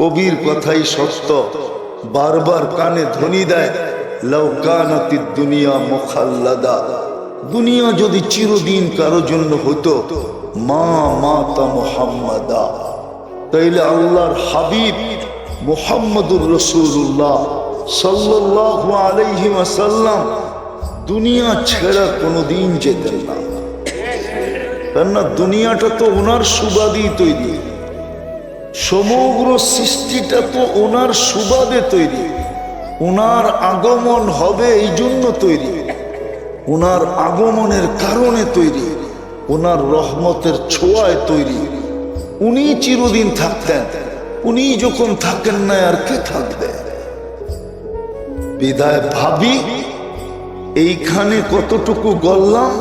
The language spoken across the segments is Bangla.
কবির কথাই সত্য, বারবার কানে ধ্বনি দেয়, লাউ কানাতিদ দুনিয়া মুখাল্লাদা, দুনিয়া যদি চিরদিন কারো জন্য হতো, মা মাতা মুহাম্মাদা, তাইলে আল্লাহর হাবিব মুহাম্মদুর রাসূলুল্লাহ সাল্লাল্লাহু আলাইহি ওয়াসাল্লাম দুনিয়া ছেড়ে কোনোদিন যেতেন না। কেননা দুনিয়াটা তো ওনার সুবাদে তৈরি, সমগ্র সৃষ্টিটা তো ওনার সুবাদে তৈরি, ওনার আগমন হবে এই জন্য তৈরি, ওনার আগমনের কারণে তৈরি, ওনার রহমতের ছোঁয়ায় তৈরি। উনি চিরদিন থাকতেন, উনি যখন থাকেন না আর কে থাকবে? বিদায় ভাবি এইখানে কতটুকু গড়লাম,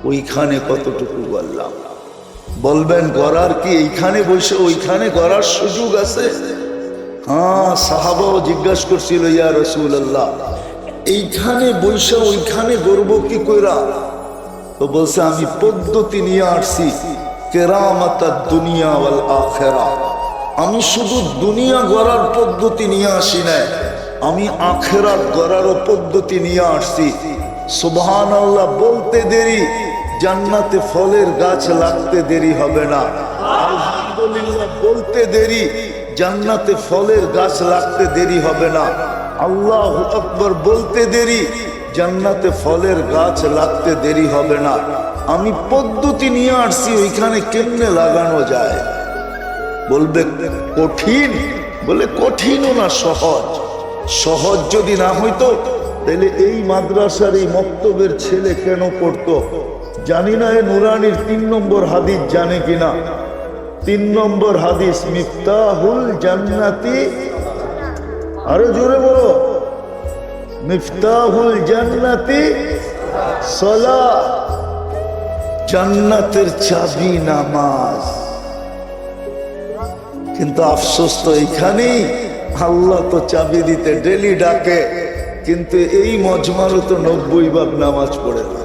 ওইখানে কতটুকু গড়লাম। বলবেন গড়ার কি এইখানে বসে ওইখানে গড়ার সুযোগ আছে? হ্যাঁ, সাহাবাও জিজ্ঞাসা করছিল, ইয়া রাসূলুল্লাহ, এইখানে বসে ওইখানে গড়ব কি কইরা? তো বলছে, আমি পদ্ধতি নিয়ে আসছি, কেরামাতাদ দুনিয়া ওয়াল আখিরা। আমি শুধু দুনিয়া গড়ার পদ্ধতি নিয়ে আসি না, আমি আখিরাত গড়ারও পদ্ধতি নিয়ে আসছি। সুবহানাল্লাহ বলতে দেরি, জান্নাতে ফলের গাছ লাগতে দেরি হবে না। আলহামদুলিল্লাহ বলতে দেরি, জান্নাতে ফলের গাছ লাগতে দেরি হবে না। আল্লাহু আকবার বলতে দেরি, জান্নাতে ফলের গাছ লাগতে দেরি হবে না। আমি পদ্ধতি নিয়ে আসছি, ওইখানে কেমনে লাগানো যায়। বলবে কঠিন, বলে কঠিনও না, সহজ। সহজ যদি না হইতো তাহলে এই মাদ্রাসার এই মক্তবের ছেলে কেন পড়তো? জানি না এ নুরানির 3 নম্বর হাদিস জানে কিনা। 3 নম্বর হাদিস, মিফতাহুল জান্নাতি, আরো জোরে বলো, মিফতাহুল জান্নাতি সালাহ, জান্নাতের চাবি নামাজ। কিন্তু আফসোস তো এইখানেই, আল্লাহ তো চাবি দিতে ডেলি ডাকে, কিন্তু এই মজমারও তো 90 ভাগ নামাজ পড়ে না।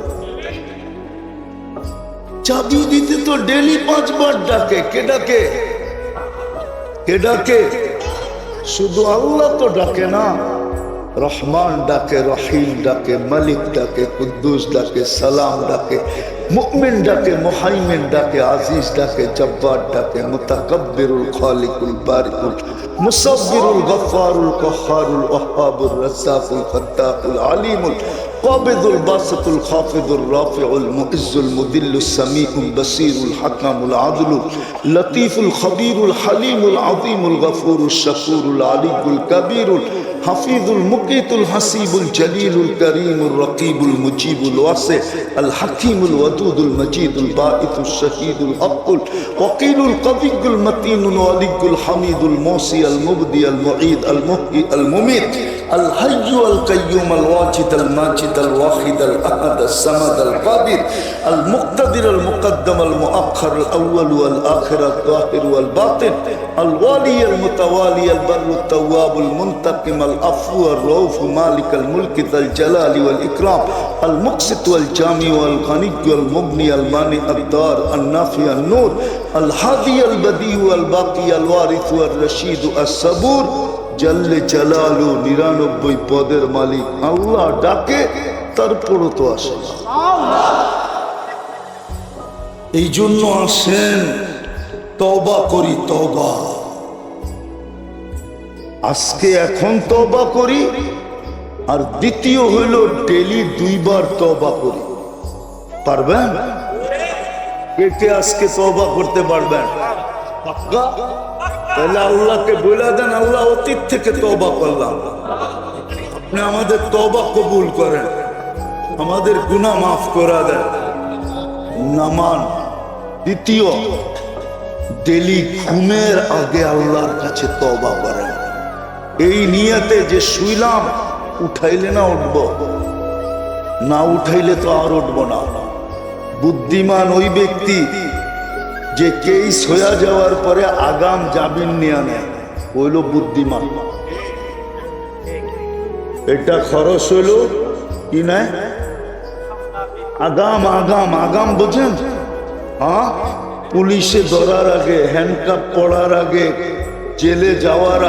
চাবি দিতে তো ডেলি 5 বার ডাকে। কে ডাকে? কে ডাকে? শুধু আল্লাহ তো ডাকে না, রহমান ডাকে, রহিম ডাকে, মালিক ডাকে, কুদ্দুস ডাকে, সালাম ডাকে, মুমিন ডাকে, মুহাইমিন ডাকে, আজিজ ডাকে, জব্বার ডাকে, মুতাকাব্বিরুল খালিকুল বারিকুল মুসাব্বিরুল গফফারুল কহ্হারুল ওয়াহ্হাবুর রাজ্জাকুল ফাত্তাহুল আলিমুল কাবিদুল বাসিতুল খাফিদুর রাফিউল মুইজ্জুল মুদিল্লুস সামিউল বাসিরুল হাকামুল আদলুল লতীফুল খবীরুল হালিমুল আযীমুল গফুরুশ শাকুরুল আলিয়ুল কবীরুল হাফিজুল মুকিতুল হাসিবুল জলিলুল করিমুর রকিবুল মুজিবুল ওয়াসি আল হাকিমুল ওয়াদুদুল মজিদুল বাঈতুশ শহীদুল হকুল ওয়াকিলুল কবিয়ুল মতিনুল ওয়ালিয়ুল হামিদুল মুসি আল মুবদি আল মুঈদ আল মুহয়ি আল মুমীত আল হাইয়্যু আল কাইয়্যুম আল ওয়াজিদ আল মাজিদ আল ওয়াহিদ আল আহাদ আল সামাদ আল কাদির আল মুক্তাদির আল মুকদ্দম আল মুআখ্খার আল আউয়াল ওয়াল আখির আল যাহির ওয়াল বাতিন আল ওয়ালি আল মুতাওয়ালি আল বাররু আত তাওয়াব আল মুনতাকিম العفو الرؤوف مالك الملك ذا الجلال والإكرام المقسط والجامع والغني والمغني المانع الدار النافع النور الهادي البديع الباقي الوارث والرشيد الصبور جل جلاله 99 পদের মালিক আল্লাহ ডাকে, তারপরও তো আসে। এই জন্য আসেন, তওবা করি, তওবা। আজকে এখন তওবা করি, আর দ্বিতীয় হইল ডেলি 2 বার তওবা করি। পারবেন? কে আজকে তওবা করতে পারবেন? পাক্কা? তাহলে আল্লাহকে বলে দেন, আল্লাহ অতীত থেকে তওবা করলাম, আপনি আমাদের তওবা কবুল করেন, আমাদের গুনাহ মাফ করে দেন। নামান। দ্বিতীয়, ডেলি ঘুমের আগে আল্লাহর কাছে তওবা করেন। এই নিয়তে যে শুইলাম, উঠাইলে না উঠব, না উঠাইলে তো আর উঠব না। বুদ্ধিমান ওই ব্যক্তি যে কেস হয়ে যাওয়ার পরে আগাম জামিন নিয়ে নেয়, হইল বুদ্ধিমান। এটা খরচ হইল কি নাই, আগাম আগাম আগাম, বোঝেন? হ্যাঁ, পুলিশে ধরার আগে, হ্যান্ডকাপ পড়ার আগে জেলে যাওয়ার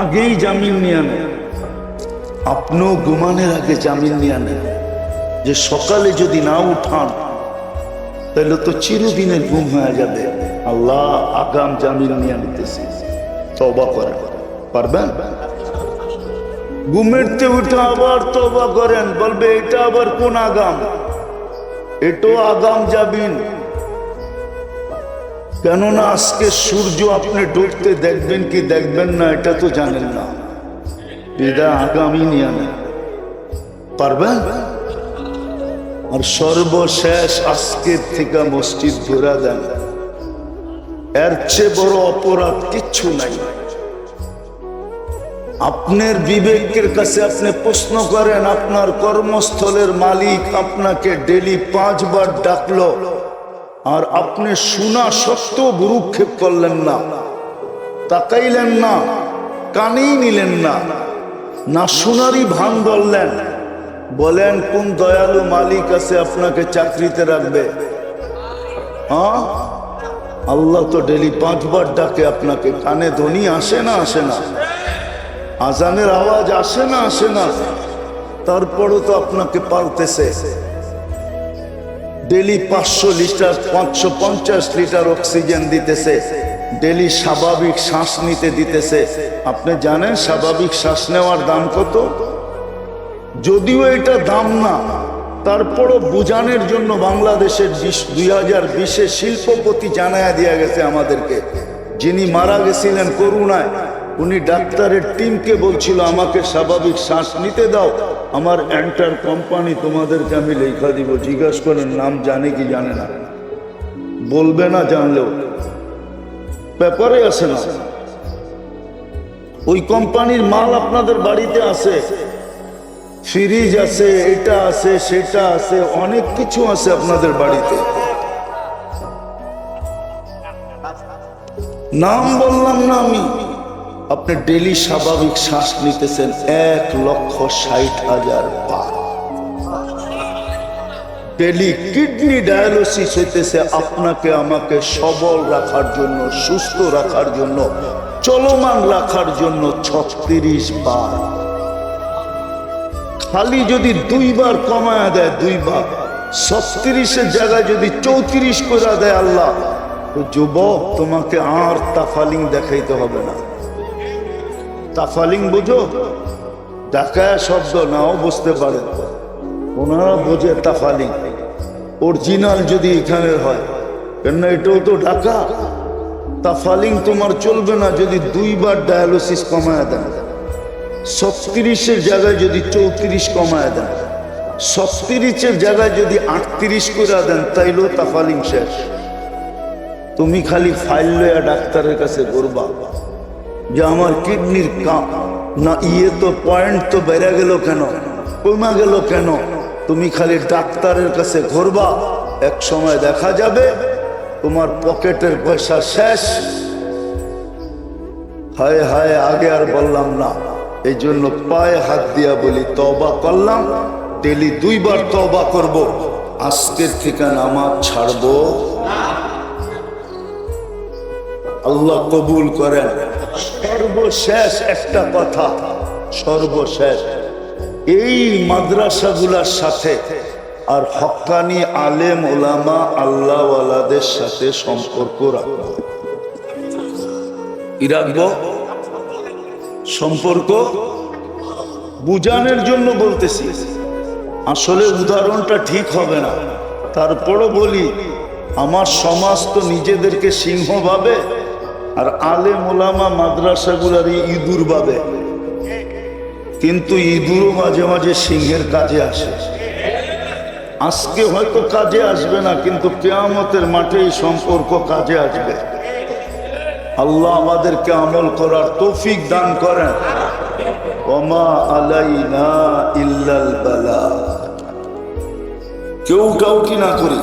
আগেই জামিন নিয়ে নেন। আপনিও ঘুমানোর আগে জামিন নিয়ে নেন যে সকালে যদি না উঠান তাহলে তো চিরদিনের ঘুম হয়ে যাবে। আল্লাহ আগাম জামিন নিয়ে নিতেছি, তওবা করেন। পারবেন? ঘুমেরতে উঠে আবার তওবা করেন, বলবে এটা আবার কোন আগাম? এটাও আগাম জামিন। কেননা আজকে সূর্য আপনি ডুবতে দেখবেন কি দেখবেন না এটা তো জানেন না, এটা আগামী নিয়ে নেন। পারবেন? আর সর্বশেষ আজকের থেকে মসজিদ ঘোরা দেন, এর চেয়ে বড় অপরাধ কিচ্ছু নাই। আপনার বিবেকের কাছে আপনি প্রশ্ন করেন, আপনার কর্মস্থলের মালিক আপনাকে ডেলি 5 বার ডাকলো আর আপনি শোনা সত্ত্বেও ভ্রুক্ষেপ করলেন না, তাকাইলেন না, কানেই নিলেন না, না শোনারই ভান ধরলেন। বলেন কোন দয়ালু মালিক আছে আপনাকে চাকরিতে রাখবে? হ্যাঁ, আল্লাহ তো ডেলি 5 বার ডাকে আপনাকে। কানে ধ্বনি আসে না? আসে না? আজানের আওয়াজ আসে না? আসে না? তারপরও তো আপনাকে পালতেছে। ডেলি 500 লিটার 550 লিটার অক্সিজেন দিতেছে, ডেলি স্বাভাবিক শ্বাস নিতে দিতেছে। আপনি জানেন স্বাভাবিক শ্বাস নেওয়ার দাম কত? যদিও এটা দাম না, তারপরও বুঝানোর জন্য বাংলাদেশের 2020-এ শিল্পপতি জানায়া দিয়া গেছে আমাদেরকে, যিনি মারা গেছিলেন করোনায়, উনি ডাক্তারের টিমকে বলছিল আমাকে স্বাভাবিক শ্বাস নিতে দাও, আমার এন্টার কোম্পানি তোমাদেরকে আমি লেখা দিব। জিজ্ঞাসা করেন নাম জানে কি জানে না? বলবে না, জানলেও পেপারে আছে না। ওই কোম্পানির মাল আপনাদের বাড়িতে আছে, ফ্রিজ আছে, এটা আছে, সেটা আছে, অনেক কিছু আছে আপনাদের বাড়িতে। নাম বললাম না আমি। আপনি ডেলি স্বাভাবিক শ্বাস নিতেছেন 1,60,000 বার। ডেলি কিডনি ডায়ালিসিস হইতেছে আপনাকে আমাকে সবল রাখার জন্য, সুস্থ রাখার জন্য, চলমান রাখার জন্য 36 বার। খালি যদি 2 বার কমায়া দেয়, 2 বার 36-এর জায়গায় যদি 34 করে দেয় আল্লাহ, তো যুবক তোমাকে আর তাফালিং দেখাইতে হবে না। তাফালিং বুঝো? ডাকায়া শব্দ নাও বুঝতে পারে, ওনারা বোঝে তাফালিং। অরিজিনাল যদি এখানের হয়, কেন এটাও তো ঢাকা। তাফালিং তোমার চলবে না যদি 2 বার ডায়ালিসিস কমায়া দেন। 36-এর জায়গায় যদি 34 কমায় দেন, 36-এর জায়গায় যদি 38 করে দেন, তাইলেও তাফালিং শেষ। তুমি খালি ফাইল লয়া ডাক্তারের কাছে ঘুরবা যে আমার কিডনির না তো পয়েন্ট তো বেড়ে গেল কেন, কমা গেল কেন? তুমি খালি ডাক্তারের কাছে ঘুরবা, এক সময় দেখা যাবে তোমার পকেটের পয়সা শেষ। হায় হায়, আগে আর বললাম না, এই জন্য পায়ে হাত দিয়া বলি তওবা করলাম, ডেলি 2 বার তওবা করব, আজকের থেকে নামাজ ছাড়বো। আল্লাহ কবুল করেন। সর্বশেষ একটা কথা, সর্বশেষ এই মাদ্রাসাগুলোর সাথে আর হক্কানি আলেম ওলামা আল্লাহওয়ালাদের সাথে সম্পর্ক রাখবো। কি রাখবো? সম্পর্ক বুঝানোর জন্য বলতেছি। আসলে উদাহরণটা ঠিক হবে না, তারপরও বলি, আমার সমাজ তো নিজেদেরকে সিংহ ভাবে, আর আলেম ওলামা মাদ্রাসাগুলার ইঁদুর ভাবে। কিন্তু ইঁদুরও মাঝে মাঝে সিংহের কাজে আসে। আজকে হয়তো কাজে আসবে না, কিন্তু কিয়ামতের মাঠে এই সম্পর্ক কাজে আসবে। আল্লাহ আমাদেরকে আমল করার তৌফিক দান করেন। ওমা আলাইনা ইল্লাল বালাগ। কেউ কাউকে না করি।